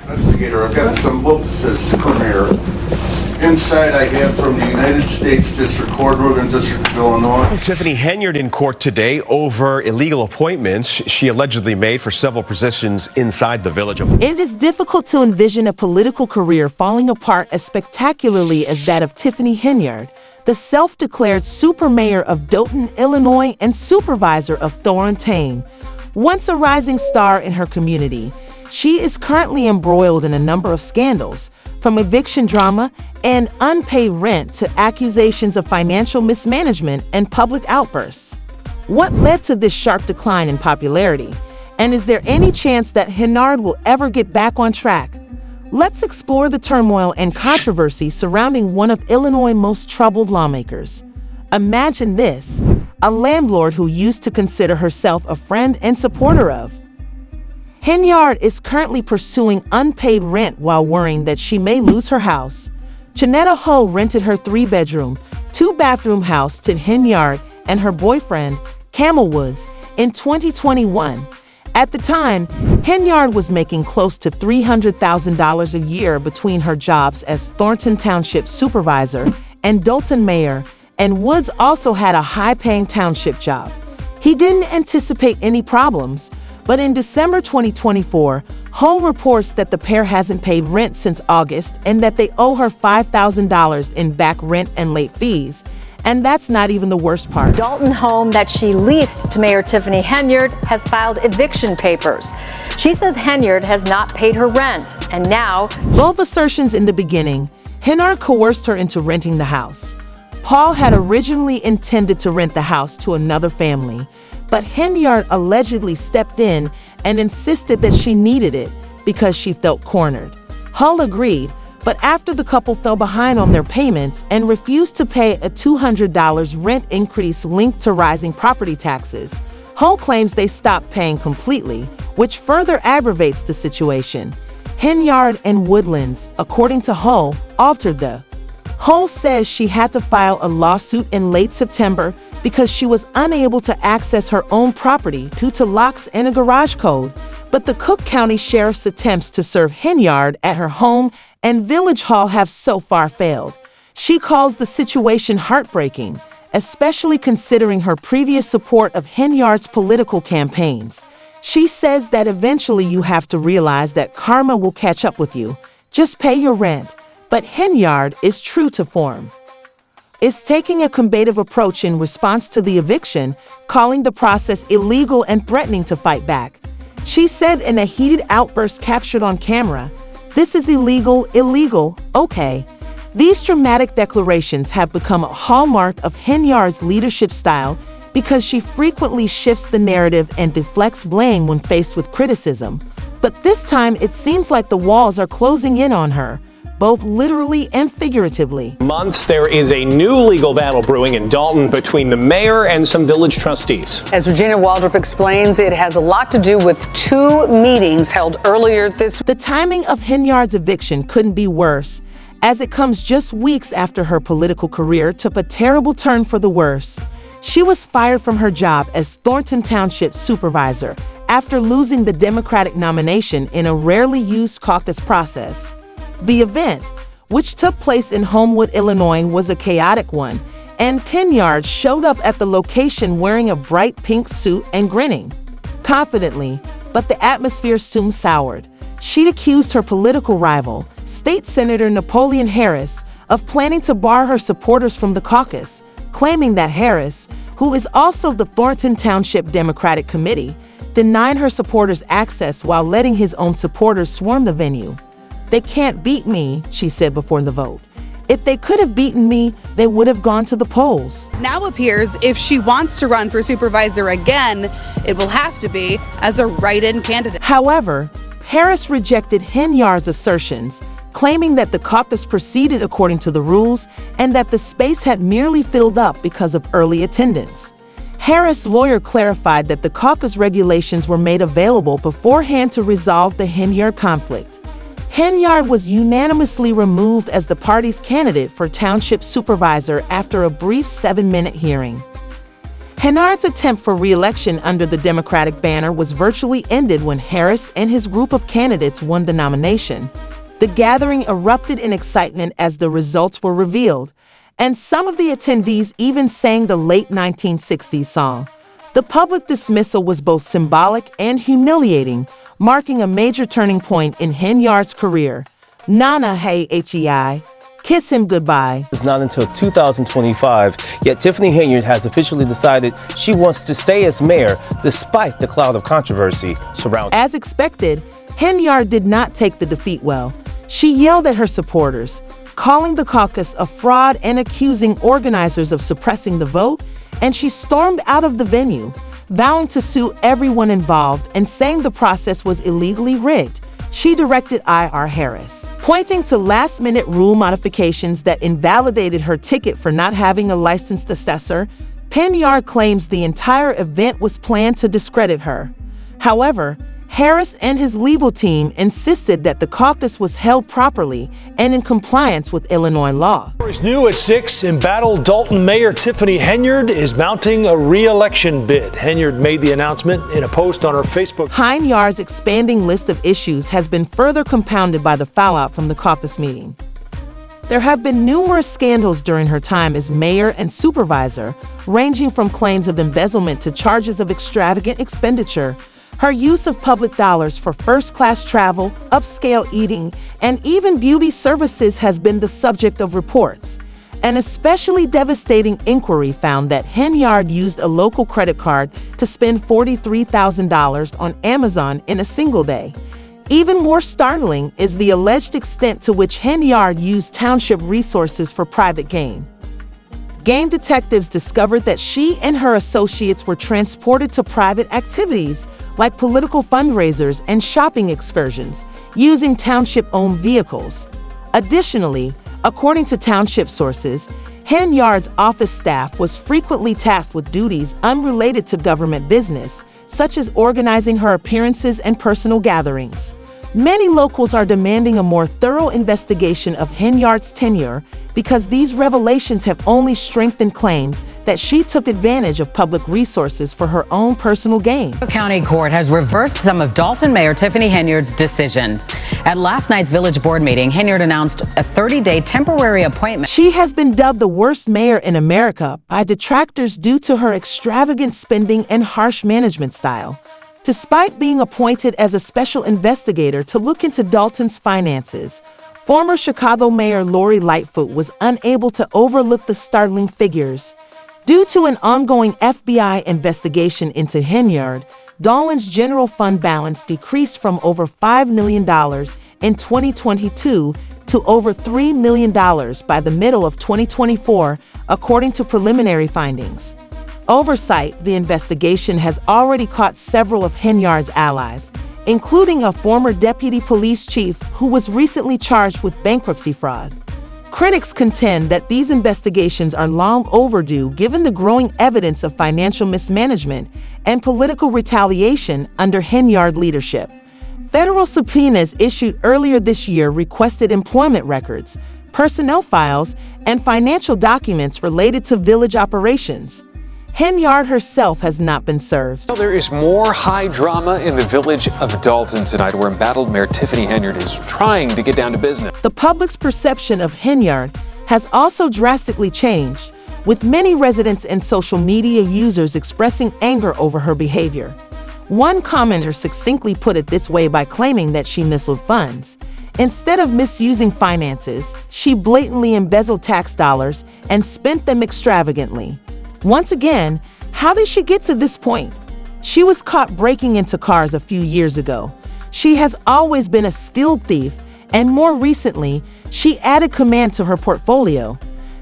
Investigator, I've got this envelope that says Super Mayor. Inside I have from the United States District Court, Northern District of Illinois. Tiffany Henyard in court today over illegal appointments she allegedly made for several positions inside the village. It is difficult to envision a political career falling apart as spectacularly as that of Tiffany Henyard, the self-declared super mayor of Dothan, Illinois, and supervisor of Thornton. Once a rising star in her community, she is currently embroiled in a number of scandals, from eviction drama and unpaid rent to accusations of financial mismanagement and public outbursts. What led to this sharp decline in popularity? And is there any chance that Henyard will ever get back on track? Let's explore the turmoil and controversy surrounding one of Illinois' most troubled lawmakers. Imagine this, a landlord who used to consider herself a friend and supporter of Henyard is currently pursuing unpaid rent while worrying that she may lose her house. Janetta Ho rented her 3-bedroom, 2-bathroom house to Henyard and her boyfriend, Camel Woods, in 2021. At the time, Henyard was making close to $300,000 a year between her jobs as Thornton Township supervisor and Dothan mayor, and Woods also had a high-paying township job. He didn't anticipate any problems, but in December 2024, Ho reports that the pair hasn't paid rent since August and that they owe her $5,000 in back rent and late fees. And that's not even the worst part. Dalton home that she leased to Mayor Tiffany Henyard has filed eviction papers. She says Henyard has not paid her rent, and now... Both assertions in the beginning, Henyard coerced her into renting the house. Paul had originally intended to rent the house to another family, but Henyard allegedly stepped in and insisted that she needed it because she felt cornered. Hull agreed, but after the couple fell behind on their payments and refused to pay a $200 rent increase linked to rising property taxes, Hull claims they stopped paying completely, which further aggravates the situation. Henyard and Woodlands, according to Hull, altered the. Hull says she had to file a lawsuit in late September because she was unable to access her own property due to locks and a garage code. But the Cook County Sheriff's attempts to serve Henyard at her home and Village Hall have so far failed. She calls the situation heartbreaking, especially considering her previous support of Henyard's political campaigns. She says that eventually you have to realize that karma will catch up with you. Just pay your rent. But Henyard is true to form. Is taking a combative approach in response to the eviction, calling the process illegal and threatening to fight back. She said in a heated outburst captured on camera, "This is illegal, okay." These dramatic declarations have become a hallmark of Henyard's leadership style because she frequently shifts the narrative and deflects blame when faced with criticism. But this time it seems like the walls are closing in on her, both literally and figuratively. Months, there is a new legal battle brewing in Dalton between the mayor and some village trustees. As Regina Waldrop explains, it has a lot to do with 2 meetings held earlier this week. The timing of Henyard's eviction couldn't be worse, as it comes just weeks after her political career took a terrible turn for the worse. She was fired from her job as Thornton Township supervisor after losing the Democratic nomination in a rarely used caucus process. The event, which took place in Homewood, Illinois, was a chaotic one, and Henyard showed up at the location wearing a bright pink suit and grinning confidently, but the atmosphere soon soured. She'd accused her political rival, State Senator Napoleon Harris, of planning to bar her supporters from the caucus, claiming that Harris, who is also the Thornton Township Democratic Committee, denied her supporters access while letting his own supporters swarm the venue. "They can't beat me," she said before the vote. "If they could have beaten me, they would have gone to the polls." Now appears if she wants to run for supervisor again, it will have to be as a write-in candidate. However, Harris rejected Henyard's assertions, claiming that the caucus proceeded according to the rules and that the space had merely filled up because of early attendance. Harris' lawyer clarified that the caucus regulations were made available beforehand to resolve the Henyard conflict. Henyard was unanimously removed as the party's candidate for township supervisor after a brief 7-minute hearing. Henyard's attempt for re-election under the Democratic banner was virtually ended when Harris and his group of candidates won the nomination. The gathering erupted in excitement as the results were revealed, and some of the attendees even sang the late 1960s song. The public dismissal was both symbolic and humiliating, marking a major turning point in Henyard's career. Nana hey hei, kiss him goodbye. It's not until 2025, yet Tiffany Henyard has officially decided she wants to stay as mayor despite the cloud of controversy surrounding. As expected, Henyard did not take the defeat well. She yelled at her supporters, calling the caucus a fraud and accusing organizers of suppressing the vote, and she stormed out of the venue, vowing to sue everyone involved and saying the process was illegally rigged. She directed IR Harris, pointing to last-minute rule modifications that invalidated her ticket for not having a licensed assessor. Henyard claims the entire event was planned to discredit her. However, Harris and his legal team insisted that the caucus was held properly and in compliance with Illinois law. It's new at 6. Embattled Dalton Mayor Tiffany Henyard is mounting a re-election bid. Henyard made the announcement in a post on her Facebook. Henyard's expanding list of issues has been further compounded by the fallout from the caucus meeting. There have been numerous scandals during her time as mayor and supervisor, ranging from claims of embezzlement to charges of extravagant expenditure. Her use of public dollars for first-class travel, upscale eating, and even beauty services has been the subject of reports. An especially devastating inquiry found that Henyard used a local credit card to spend $43,000 on Amazon in a single day. Even more startling is the alleged extent to which Henyard used township resources for private gain. Game detectives discovered that she and her associates were transported to private activities like political fundraisers and shopping excursions using township-owned vehicles. Additionally, according to township sources, Henyard's office staff was frequently tasked with duties unrelated to government business, such as organizing her appearances and personal gatherings. Many locals are demanding a more thorough investigation of Henyard's tenure because these revelations have only strengthened claims that she took advantage of public resources for her own personal gain. The county court has reversed some of Dalton Mayor Tiffany Henyard's decisions. At last night's village board meeting, Henyard announced a 30-day temporary appointment. She has been dubbed the worst mayor in America by detractors due to her extravagant spending and harsh management style. Despite being appointed as a special investigator to look into Dalton's finances, former Chicago Mayor Lori Lightfoot was unable to overlook the startling figures. Due to an ongoing FBI investigation into Henyard, Dalton's general fund balance decreased from over $5 million in 2022 to over $3 million by the middle of 2024, according to preliminary findings. Oversight, the investigation has already caught several of Henyard's allies, including a former deputy police chief who was recently charged with bankruptcy fraud. Critics contend that these investigations are long overdue given the growing evidence of financial mismanagement and political retaliation under Henyard leadership. Federal subpoenas issued earlier this year requested employment records, personnel files, and financial documents related to village operations. Henyard herself has not been served. Well, there is more high drama in the village of Dalton tonight, where embattled Mayor Tiffany Henyard is trying to get down to business. The public's perception of Henyard has also drastically changed, with many residents and social media users expressing anger over her behavior. One commenter succinctly put it this way by claiming that she misled funds. Instead of misusing finances, she blatantly embezzled tax dollars and spent them extravagantly. Once again, how did she get to this point? She was caught breaking into cars a few years ago. She has always been a skilled thief, and more recently, she added command to her portfolio.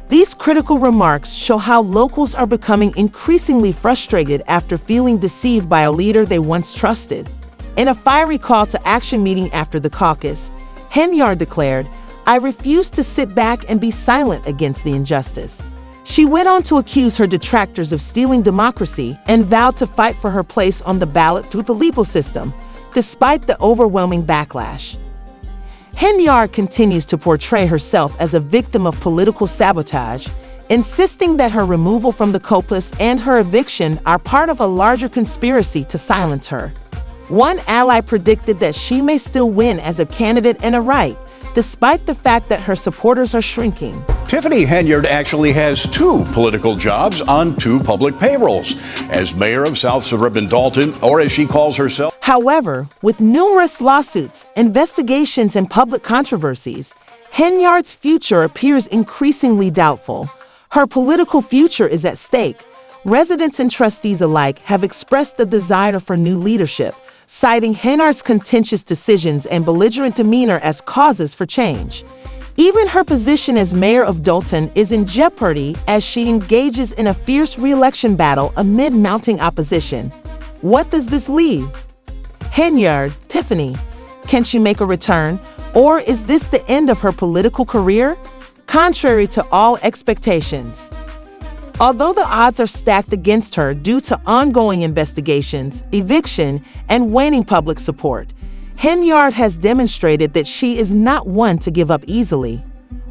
These critical remarks show how locals are becoming increasingly frustrated after feeling deceived by a leader they once trusted. In a fiery call to action meeting after the caucus, Henyard declared, "I refuse to sit back and be silent against the injustice." She went on to accuse her detractors of stealing democracy and vowed to fight for her place on the ballot through the legal system, despite the overwhelming backlash. Henyard continues to portray herself as a victim of political sabotage, insisting that her removal from the caucus and her eviction are part of a larger conspiracy to silence her. One ally predicted that she may still win as a candidate and a right, despite the fact that her supporters are shrinking. Tiffany Henyard actually has 2 political jobs on 2 public payrolls, as mayor of South Suburban Dalton, or as she calls herself. However, with numerous lawsuits, investigations, and public controversies, Henyard's future appears increasingly doubtful. Her political future is at stake. Residents and trustees alike have expressed a desire for new leadership, citing Henyard's contentious decisions and belligerent demeanor as causes for change. Even her position as mayor of Dalton is in jeopardy as she engages in a fierce re-election battle amid mounting opposition. What does this leave? Henyard, Tiffany, can she make a return, or is this the end of her political career? Contrary to all expectations. Although the odds are stacked against her due to ongoing investigations, eviction, and waning public support, Henyard has demonstrated that she is not one to give up easily.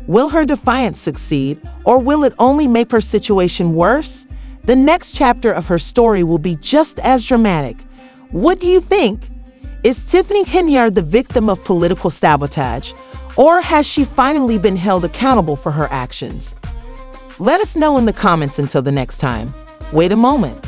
Will her defiance succeed, or will it only make her situation worse? The next chapter of her story will be just as dramatic. What do you think? Is Tiffany Henyard the victim of political sabotage, or has she finally been held accountable for her actions? Let us know in the comments. Until the next time. Wait a moment.